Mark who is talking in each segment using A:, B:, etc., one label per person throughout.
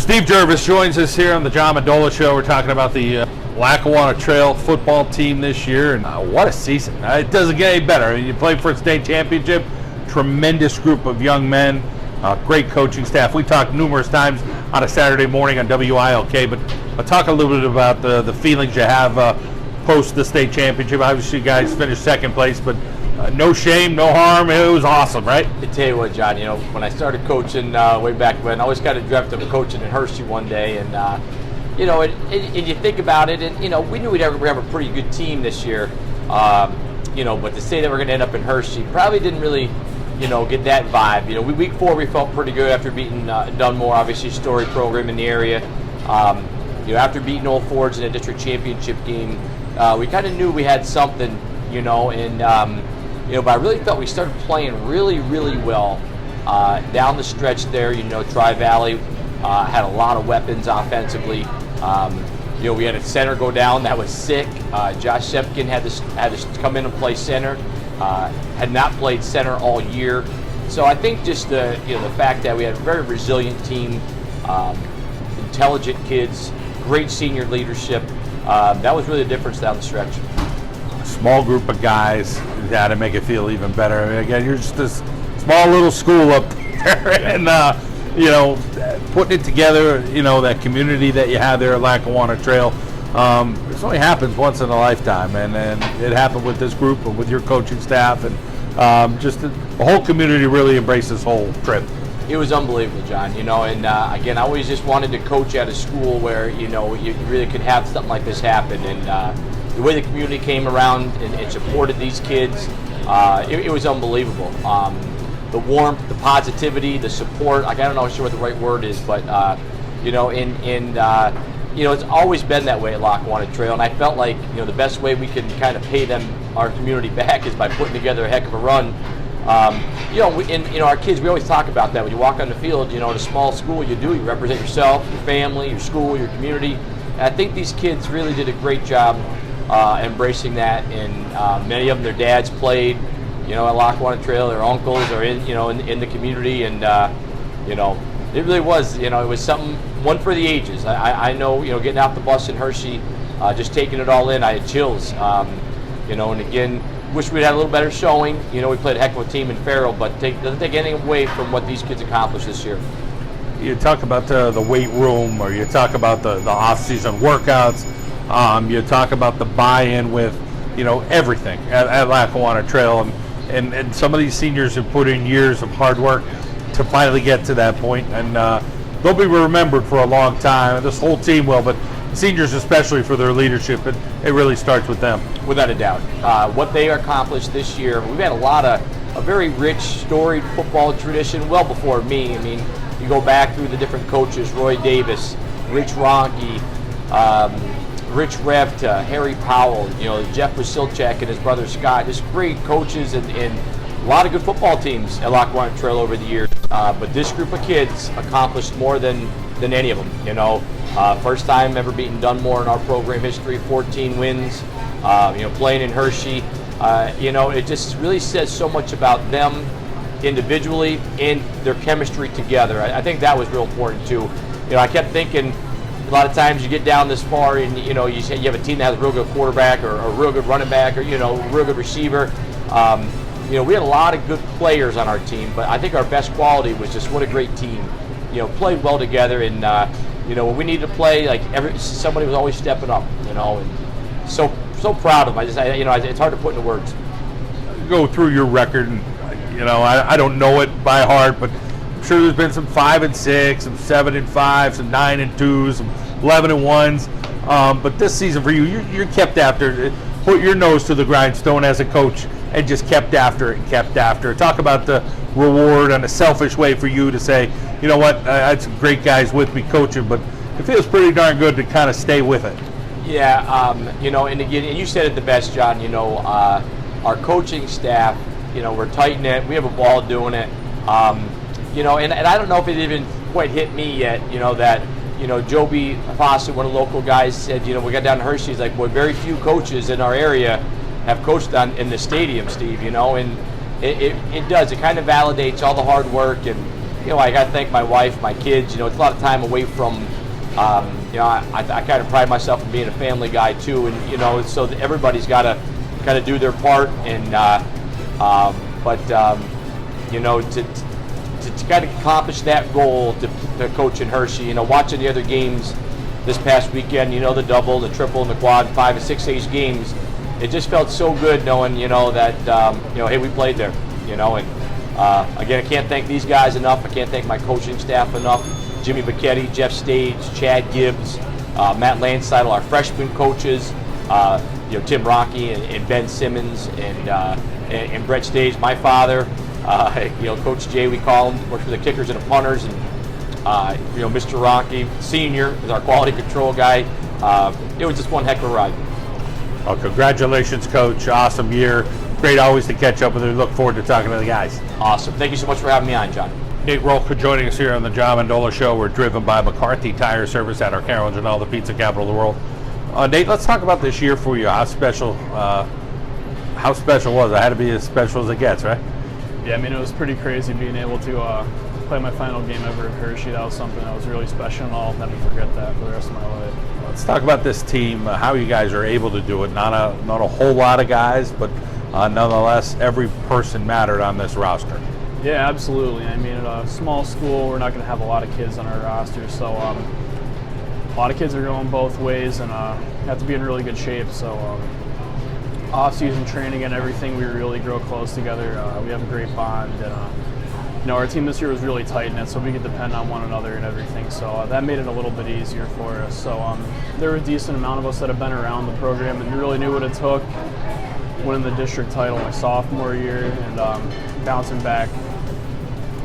A: Steve Jervis joins us here on the John Mendola Show. We're talking about the Lackawanna Trail Football Team this year, and what a season. It doesn't get any better. I mean, you played for a state championship, tremendous group of young men, great coaching staff. We talked numerous times on a Saturday morning on WILK, but I'll talk a little bit about the feelings you have post the state championship. Obviously, you guys finished second place, but no shame, no harm. It was awesome, right?
B: I tell you what, John, when I started coaching way back when, I always kind of dreamt of coaching in Hershey one day, and and you think about it, and we knew we'd have a pretty good team this year, but to say that we're going to end up in Hershey probably didn't really, get that vibe. Week 4 we felt pretty good after beating Dunmore, obviously story program in the area. After beating Old Forge in a district championship game, we kind of knew we had something, but I really felt we started playing really, really well down the stretch there. Tri-Valley had a lot of weapons offensively. We had a center go down that was sick. Josh Shepkin had to come in and play center. Had not played center all year. So I think just the fact that we had a very resilient team, intelligent kids, great senior leadership, that was really the difference down the stretch.
A: Small group of guys had to make it feel even better. I mean, again, you're just this small little school up there, and putting it together. That community that you have there at Lackawanna Trail. This only happens once in a lifetime, and it happened with this group and with your coaching staff, and just the whole community really embraced this whole trip.
B: It was unbelievable, John. And again, I always just wanted to coach at a school where you really could have something like this happen, and the way the community came around and supported these kids, it was unbelievable. The warmth, the positivity, the support. I don't know sure what the right word is, but it's always been that way at Lackawanna Trail, and I felt like the best way we can kind of pay them, our community, back is by putting together a heck of a run. Our kids, we always talk about that. When you walk on the field, in a small school, you represent yourself, your family, your school, your community. And I think these kids really did a great job embracing that, and many of them, their dads played, at Lackawanna Trail, their uncles are in the community, and it really was, it was something, one for the ages. I know, getting off the bus in Hershey, just taking it all in, I had chills, and again, wish we'd had a little better showing. We played a heck of a team in Farrell, but doesn't take anything away from what these kids accomplished this year.
A: You talk about the weight room, or you talk about the off-season workouts. You talk about the buy-in with, everything at Lackawanna Trail, and some of these seniors have put in years of hard work to finally get to that point, and they'll be remembered for a long time. This whole team will, but seniors especially for their leadership. It really starts with them.
B: Without a doubt. What they accomplished this year, we've had a very rich, storied football tradition well before me. I mean, you go back through the different coaches, Roy Davis, Rich Ronke, Rich Revta, Harry Powell, Jeff Wasilchak and his brother Scott, just great coaches and a lot of good football teams at Lackawanna Trail over the years. But this group of kids accomplished more than any of them. First time ever beating Dunmore in our program history, 14 wins. Playing in Hershey. It just really says so much about them individually and their chemistry together. I think that was real important too. I kept thinking, a lot of times you get down this far and you have a team that has a real good quarterback or a real good running back or a real good receiver. We had a lot of good players on our team, but I think our best quality was just what a great team. Played well together, and when we needed to play, somebody was always stepping up. And so proud of them. It's hard to put into words.
A: Go through your record, and I don't know it by heart, but I'm sure there's been some 5-6, some 7-5, some 9-2, some 11-1s. But this season for you, you're kept after. Put your nose to the grindstone as a coach and just kept after it and kept after it. Talk about the reward on a selfish way for you to say, you know what, I had some great guys with me coaching, but it feels pretty darn good to kind of stay with it.
B: Yeah, and again, and you said it the best, John. Our coaching staff, we're tight knit. We have a ball doing it. And I don't know if it even quite hit me yet. That Joby Fossett, one of the local guys, said, we got down to Hershey. He's like, boy, very few coaches in our area have coached in the stadium, Steve. And it does. It kind of validates all the hard work and I got to thank my wife, my kids. It's a lot of time away from. I kind of pride myself in being a family guy too, and so everybody's got to kind of do their part, and to kind of accomplish that goal to coach in Hershey, watching the other games this past weekend, the double, the triple, and the quad, 5 and 6 games, it just felt so good knowing, that hey, we played there, and again, I can't thank these guys enough. I can't thank my coaching staff enough. Jimmy Bacchetti, Jeff Stage, Chad Gibbs, Matt Landseidel, our freshman coaches, Tim Rocky and Ben Simmons and Brett Stage, my father, Coach Jay, we call him, works for the kickers and the punters, and Mr. Rocky Senior is our quality control guy. It was just one heck of a ride.
A: Well, congratulations, Coach. Awesome year. Great always to catch up with you. Look forward to talking to the guys.
B: Awesome. Thank you so much for having me on, John.
A: Nate Rolka joining us here on the John Mendola Show. We're driven by McCarthy Tire Service at Arcaro Genell, the pizza capital of the world. Nate, let's talk about this year for you. How special was it? It had to be as special as it gets, right?
C: Yeah, I mean, it was pretty crazy being able to play my final game ever at Hershey. That was something that was really special, and I'll never forget that for the rest of my life.
A: Let's talk about this team, how you guys are able to do it. Not a whole lot of guys, but nonetheless, every person mattered on this roster.
C: Yeah, absolutely. I mean, at a small school, we're not going to have a lot of kids on our roster, so a lot of kids are going both ways, and have to be in really good shape. So off-season training and everything, we really grow close together. We have a great bond, and our team this year was really tight-knit, so we could depend on one another and everything. So that made it a little bit easier for us. So there were a decent amount of us that have been around the program and really knew what it took. Winning the district title my sophomore year and bouncing back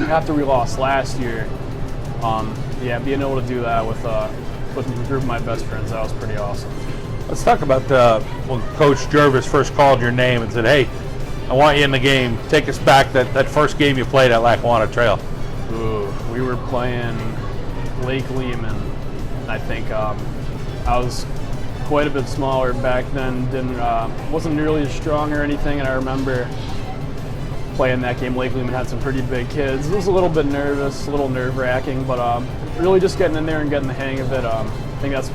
C: after we lost last year. Being able to do that with a group of my best friends, that was pretty awesome.
A: Let's talk about when Coach Jervis first called your name and said, hey, I want you in the game. Take us back that first game you played at Lackawanna Trail.
C: Ooh, we were playing Lake Lehman. I think I was quite a bit smaller back then. Wasn't nearly as strong or anything, and I remember playing that game. Lake Lehman had some pretty big kids. It was a little bit nervous, a little nerve-wracking, but really just getting in there and getting the hang of it. I think that's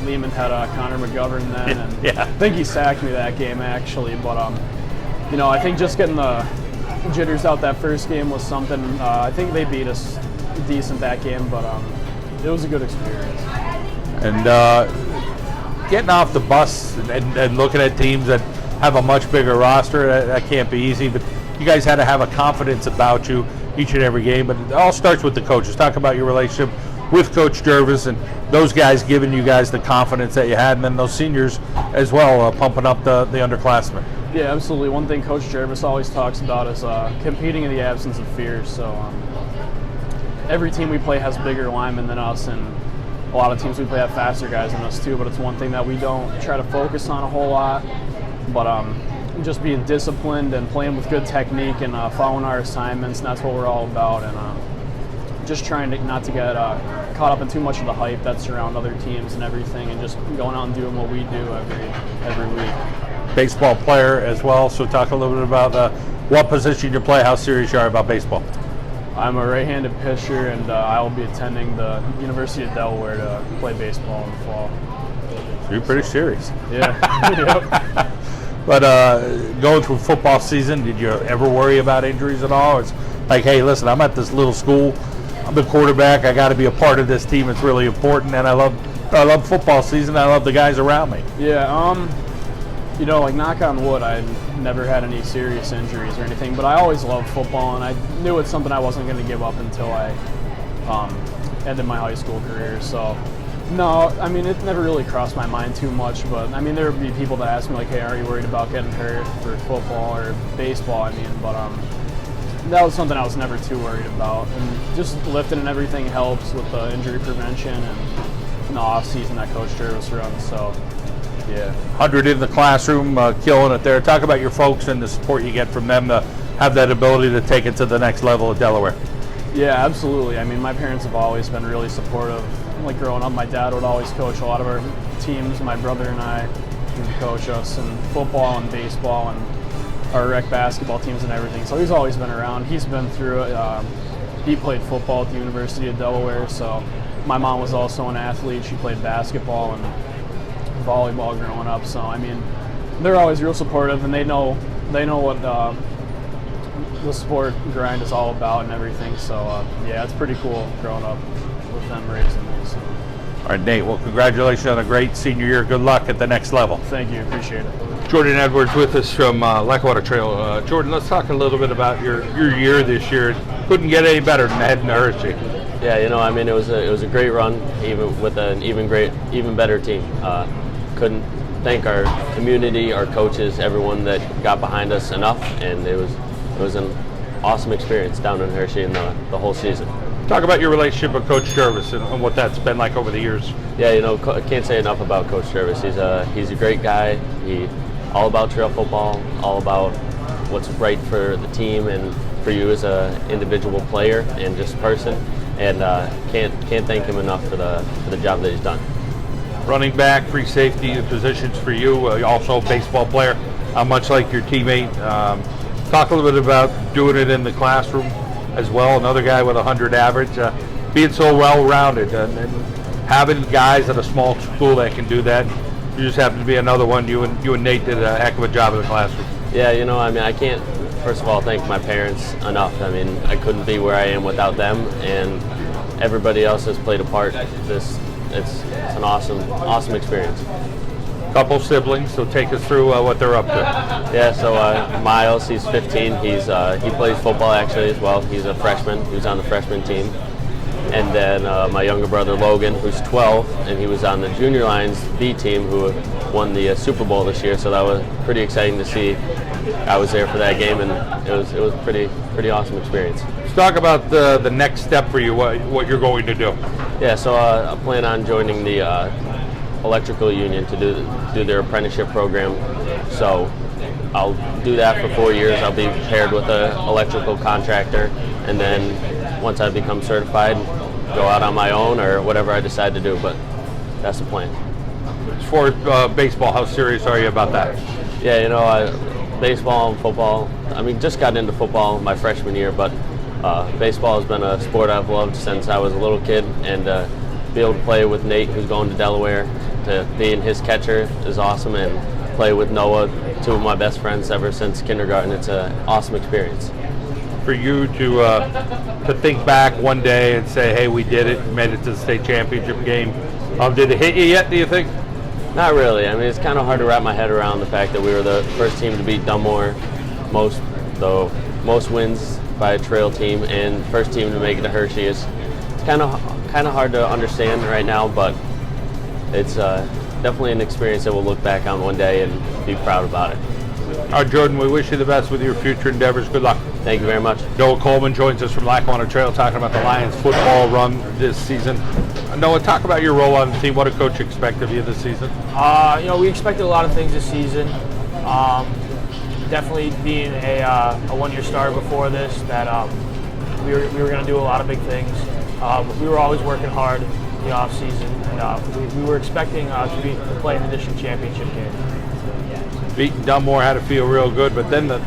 C: Lehman had Connor McGovern then, and
A: yeah.
C: I think he sacked me that game actually. But I think just getting the jitters out that first game was something. I think they beat us decent that game, but it was a good experience.
A: And getting off the bus and looking at teams that have a much bigger roster, that can't be easy. But you guys had to have a confidence about you each and every game. But it all starts with the coaches. Talk about your relationship with Coach Jervis and those guys giving you guys the confidence that you had, and then those seniors as well, pumping up the underclassmen.
C: Yeah, absolutely. One thing Coach Jervis always talks about is competing in the absence of fear. So every team we play has bigger linemen than us, and a lot of teams we play have faster guys than us too, but it's one thing that we don't try to focus on a whole lot. But just being disciplined and playing with good technique and following our assignments, and that's what we're all about. And just trying not to get caught up in too much of the hype that's around other teams and everything, and just going out and doing what we do every week.
A: Baseball player as well, so talk a little bit about what position you play, how serious you are about baseball.
C: I'm a right-handed pitcher, and I will be attending the University of Delaware to play baseball in the fall.
A: So you're pretty serious.
C: Yeah. Yep.
A: But going through football season, did you ever worry about injuries at all? It's like, hey, listen, I'm at this little school. I'm the quarterback. I got to be a part of this team. It's really important, and I love football season. I love the guys around me.
C: Yeah. Like knock on wood, I never had any serious injuries or anything. But I always loved football, and I knew it's something I wasn't going to give up until I ended my high school career. So. No, I mean, it never really crossed my mind too much, but I mean, there would be people that ask me like, hey, are you worried about getting hurt for football or baseball? I mean, but that was something I was never too worried about. And just lifting and everything helps with the injury prevention and the off season that Coach Jervis runs. So, yeah.
A: 100 in the classroom, killing it there. Talk about your folks and the support you get from them to have that ability to take it to the next level at Delaware.
C: Yeah, absolutely. I mean, my parents have always been really supportive. Like growing up, my dad would always coach a lot of our teams. My brother and I would coach us in football and baseball and our rec basketball teams and everything. So he's always been around. He's been through it. he played football at the University of Delaware. So my mom was also an athlete. She played basketball and volleyball growing up. So I mean, they're always real supportive, and they know what the sport grind is all about and everything. So yeah, it's pretty cool growing up with them raising me. So.
A: All right, Nate, well, congratulations on a great senior year. Good luck at the next level.
C: Thank you, appreciate it.
A: Jordan Edwards with us from Lackawanna Trail. Jordan, let's talk a little bit about your year this year. Couldn't get any better than heading to Hershey.
D: Yeah, I mean, it was a great run, even with an even better team. Couldn't thank our community, our coaches, everyone that got behind us enough, and it was an awesome experience down in Hershey in the whole season.
A: Talk about your relationship with Coach Jervis and what that's been like over the years.
D: Yeah, I can't say enough about Coach Jervis. He's a great guy. He all about trail football, all about what's right for the team and for you as an individual player and just person. And can't thank him enough for the job that he's done.
A: Running back, free safety positions for you. Also a baseball player, much like your teammate. Talk a little bit about doing it in the classroom as well. Another guy with 100 average, being so well-rounded and having guys at a small school that can do that. You just happen to be another one. You and Nate did a heck of a job in the classroom.
D: Yeah, I mean, I can't, first of all, thank my parents enough. I mean, I couldn't be where I am without them, and everybody else has played a part. It's an awesome experience.
A: Couple siblings, so take us through what they're up to.
D: Yeah, so Miles, he's 15. He plays football actually as well. He's a freshman. He was on the freshman team. And then my younger brother Logan, who's 12, and he was on the junior lines B team, who won the Super Bowl this year. So that was pretty exciting to see. I was there for that game, and it was pretty awesome experience.
A: Let's talk about the next step for you. What you're going to do.
D: Yeah, so I plan on joining the electrical union to do their apprenticeship program. So I'll do that for 4 years. I'll be paired with an electrical contractor, and then once I become certified, go out on my own or whatever I decide to do. But that's the plan.
A: As far as baseball, how serious are you about that?
D: Yeah, baseball and football. I mean, just got into football my freshman year, but baseball has been a sport I've loved since I was a little kid, and be able to play with Nate, who's going to Delaware, to be in his catcher is awesome, and play with Noah, two of my best friends ever since kindergarten. It's an awesome experience.
A: For you to think back one day and say, hey, we did it, made it to the state championship game. Did it hit you yet, do you think?
D: Not really. I mean, it's kind of hard to wrap my head around the fact that we were the first team to beat Dunmore, most wins by a trail team, and first team to make it to Hershey. It's kind of hard to understand right now, but it's definitely an experience that we'll look back on one day and be proud about it.
A: All right, Jordan, we wish you the best with your future endeavors. Good luck.
D: Thank you very much.
A: Noah Coleman joins us from Lackawanna Trail talking about the Lions football run this season. Noah, talk about your role on the team. What did Coach expect of you this season?
E: We expected a lot of things this season. Definitely being a one-year starter before this, that we were going to do a lot of big things. We were always working hard in the off season, and we were expecting to play in the district championship game.
A: Beating Dunmore had to feel real good, but then the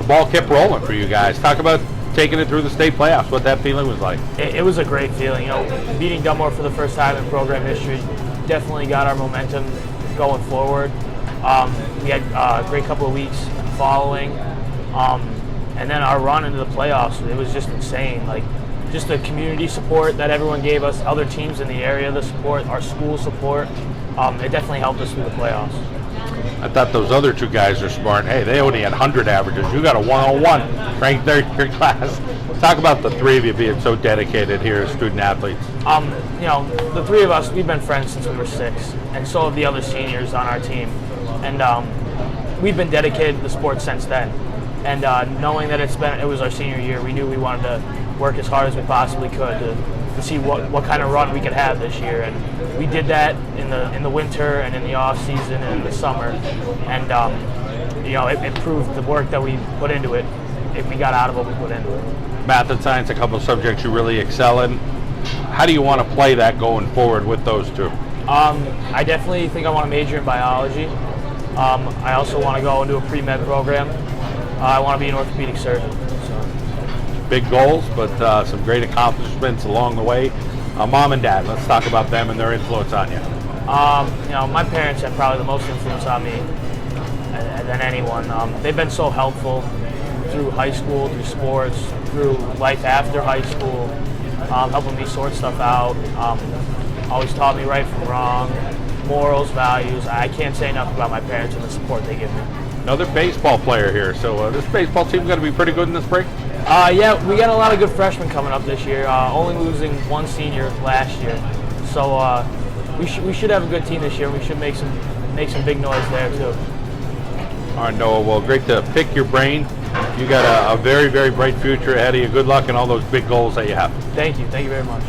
A: ball kept rolling for you guys. Talk about taking it through the state playoffs, what that feeling was like.
E: It was a great feeling. Beating Dunmore for the first time in program history definitely got our momentum going forward. We had a great couple of weeks following, and then our run into the playoffs, it was just insane. Like, just the community support that everyone gave us, other teams in the area, the support, our school support, it definitely helped us through the playoffs.
A: I thought those other two guys are smart. Hey, they only had 100 averages. You got a 101 ranked there in your class. Talk about the three of you being so dedicated here as student athletes.
E: The three of us, we've been friends since we were 6, and so have the other seniors on our team. And we've been dedicated to the sport since then. And knowing that it was our senior year, we knew we wanted to work as hard as we possibly could to see what kind of run we could have this year. And we did that in the winter and in the off season and in the summer. And it proved the work that we put into it. If we got out of what we put into it.
A: Math and science, a couple of subjects you really excel in. How do you want to play that going forward with those two?
E: I definitely think I want to major in biology. I also want to go into a pre-med program. I want to be an orthopedic surgeon. So.
A: big goals, but some great accomplishments along the way. Mom and Dad, let's talk about them and their influence on you.
E: My parents have probably the most influence on me than anyone. They've been so helpful through high school, through sports, through life after high school, helping me sort stuff out. Always taught me right from wrong, morals, values. I can't say enough about my parents and the support they give me.
A: Another baseball player here, so this baseball team going to be pretty good in the spring?
E: Yeah, we got a lot of good freshmen coming up this year, only losing one senior last year. So we should have a good team this year. We should make some big noise there too.
A: All right, Noah, well, great to pick your brain. You got a very, very bright future ahead of you. Good luck in all those big goals that you have.
E: Thank you very much.